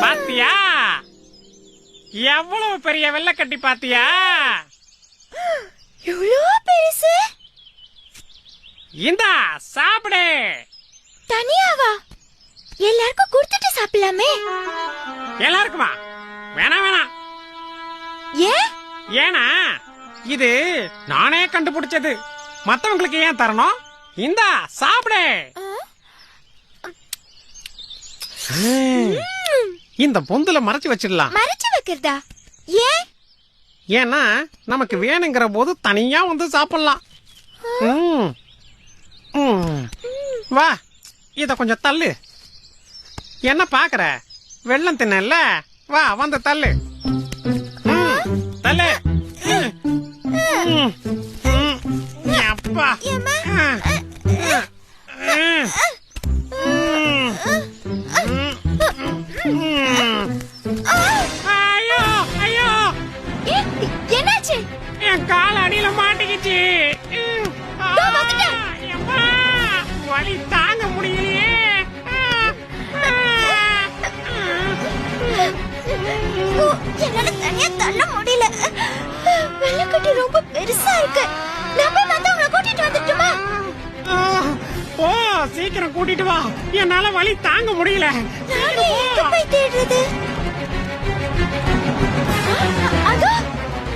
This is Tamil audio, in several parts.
பாத்தியா எவ்வளவு பெரிய வெள்ளக்கட்டி பாத்தியா? எவ்வளவு பெருசு. இந்தா சாப்பிடு. தனியாவா? எல்லாருக்கும் கொடுத்துட்டு சாப்பிடலாமே. எல்லாருக்குமா? வேணாம் வேணாம். ஏனா இது நானே கண்டுபிடிச்சது. மத்தவங்களுக்கு ஏன் தரணும்? இந்தா சாப்பிடு. இந்த பொந்துல மறைச்சு வச்சிடலாம். மறைச்சு வைக்கிறதா? ஏன்? ஏன்னா நமக்கு வேணுங்கிற போது தனியா வந்து சாப்பிடலாம். வா, இத கொஞ்சம் தள்ளு. என்ன பாக்குற? வெள்ளம் தின்னல, வா வந்து தள்ளு. தள்ளு. அப்பா. ஐயோ ஐயோ, என்னாச்சு? என் கால் அடியில மாட்டிக்கிச்சு. வலி தாங்க முடியலையே. என்னால தனியா தள்ள முடியல. வெள்ளக்கட்டி ரொம்ப பெருசா இருக்கு. நான் போய் மத்தவங்கள கூட்டிட்டு வந்துட்டுமா? ஓ, சீக்கிரம் கூட்டிட்டு வா. என்னால வலி தாங்க முடியல. நானே எங்க போய் தேடுறது? அதோ,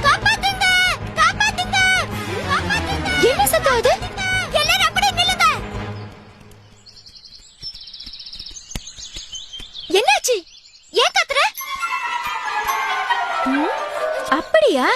காப்பாத்துங்க, காப்பாத்துங்க, காப்பாத்துங்க. என்ன சத்தம் அது? எல்லாரும் அப்படியே நில்லுங்க. என்னாச்சு? ஏன் கத்துற? அப்படியா?